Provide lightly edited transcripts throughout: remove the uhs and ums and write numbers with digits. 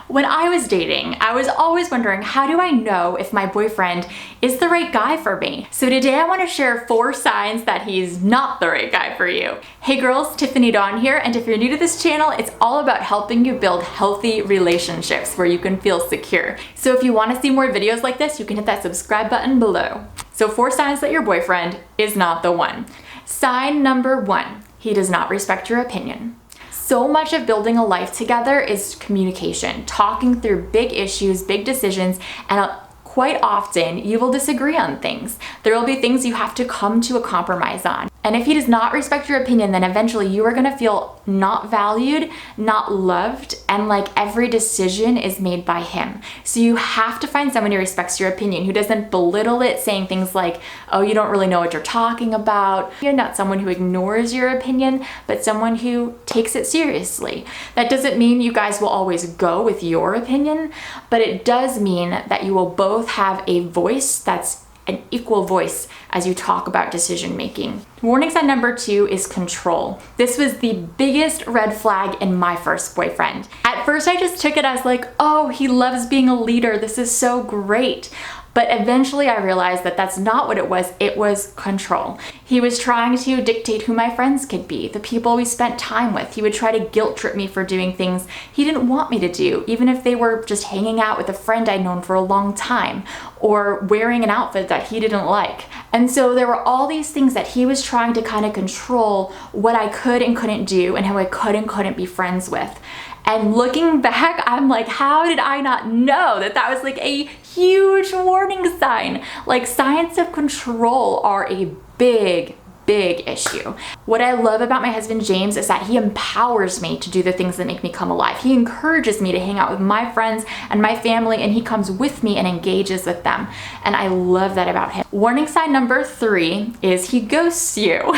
When I was dating, I was always wondering, how do I know if my boyfriend is the right guy for me? So today I want to share 4 signs that he's not the right guy for you. Hey girls, Tiffany Dawn here, and if you're new to this channel, it's all about helping you build healthy relationships where you can feel secure. So if you want to see more videos like this, you can hit that subscribe button below. So 4 signs that your boyfriend is not the one. Sign number 1, he does not respect your opinion. So much of building a life together is communication, talking through big issues, big decisions, and quite often you will disagree on things. There will be things you have to come to a compromise on. And if he does not respect your opinion, then eventually you are gonna feel not valued, not loved, and like every decision is made by him. So you have to find someone who respects your opinion, who doesn't belittle it, saying things like, oh, you don't really know what you're talking about. You're not someone who ignores your opinion, but someone who takes it seriously. That doesn't mean you guys will always go with your opinion, but it does mean that you will both have a voice that's an equal voice as you talk about decision making. Warning sign number 2 is control. This was the biggest red flag in my first boyfriend. At first I just took it as like, oh, he loves being a leader, this is so great. But eventually I realized that that's not what it was control. He was trying to dictate who my friends could be, the people we spent time with. He would try to guilt trip me for doing things he didn't want me to do, even if they were just hanging out with a friend I'd known for a long time, or wearing an outfit that he didn't like. And so there were all these things that he was trying to kind of control what I could and couldn't do and who I could and couldn't be friends with. And looking back, I'm like, how did I not know that that was like a huge warning sign? Like, signs of control are a big issue. What I love about my husband James is that he empowers me to do the things that make me come alive. He encourages me to hang out with my friends and my family, and he comes with me and engages with them. And I love that about him. Warning sign number 3 is he ghosts you.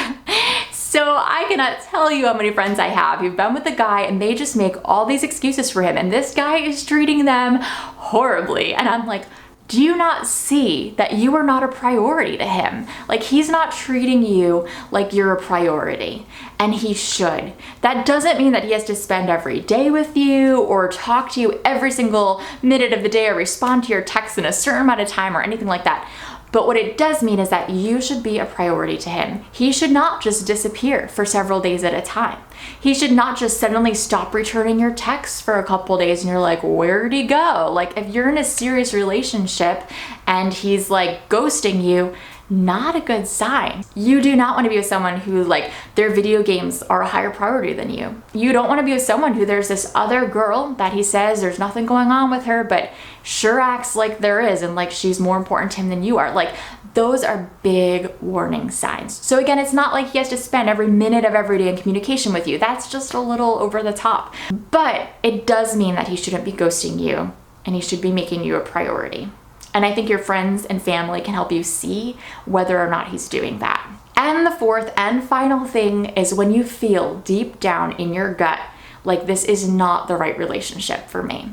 So I cannot tell you how many friends I have who've been with a guy and they just make all these excuses for him, and this guy is treating them horribly. And I'm like, do you not see that you are not a priority to him? Like, he's not treating you like you're a priority, and he should. That doesn't mean that he has to spend every day with you or talk to you every single minute of the day or respond to your texts in a certain amount of time or anything like that. But what it does mean is that you should be a priority to him. He should not just disappear for several days at a time. He should not just suddenly stop returning your texts for a couple days and you're like, where'd he go? Like, if you're in a serious relationship and he's like ghosting you, not a good sign. You do not want to be with someone who, like, their video games are a higher priority than you. You don't want to be with someone who there's this other girl that he says there's nothing going on with her, but sure acts like there is, and like she's more important to him than you are. Like, those are big warning signs. So again, it's not like he has to spend every minute of every day in communication with you. That's just a little over the top. But it does mean that he shouldn't be ghosting you, and he should be making you a priority. And I think your friends and family can help you see whether or not he's doing that. And the 4th and final thing is when you feel deep down in your gut, like, this is not the right relationship for me.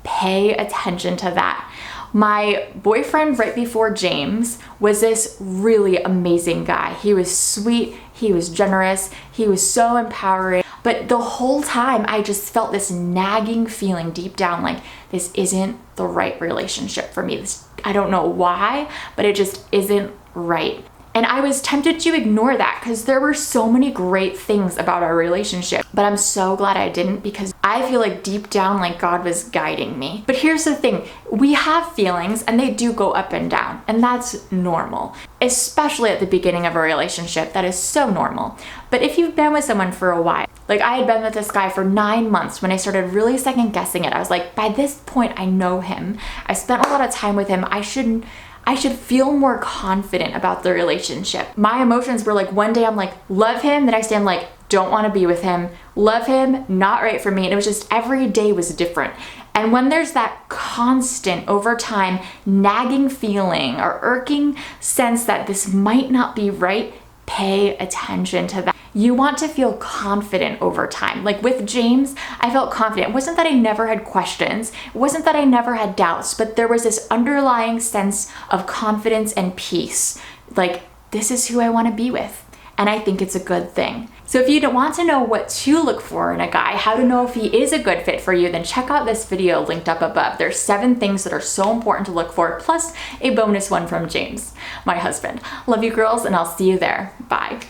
Pay attention to that. My boyfriend right before James was this really amazing guy. He was sweet, he was generous, he was so empowering. But the whole time I just felt this nagging feeling deep down, like, this isn't the right relationship for me. I don't know why, but it just isn't right. And I was tempted to ignore that because there were so many great things about our relationship. But I'm so glad I didn't, because I feel like deep down, like, God was guiding me. But here's the thing, we have feelings and they do go up and down, and that's normal. Especially at the beginning of a relationship, that is so normal. But if you've been with someone for a while, like I had been with this guy for 9 months when I started really second guessing it. I was like, by this point I know him. I spent a lot of time with him. I should feel more confident about the relationship. My emotions were like, one day I'm like, love him. The next day I'm like, don't want to be with him. Love him, not right for me. And it was just, every day was different. And when there's that constant, over time, nagging feeling or irking sense that this might not be right, pay attention to that. You want to feel confident over time. Like with James, I felt confident. It wasn't that I never had questions. It wasn't that I never had doubts, but there was this underlying sense of confidence and peace. Like, this is who I want to be with. and I think it's a good thing. So if you want to know what to look for in a guy, how to know if he is a good fit for you, then check out this video linked up above. There's 7 things that are so important to look for, plus a bonus one from James, my husband. Love you girls, and I'll see you there. Bye.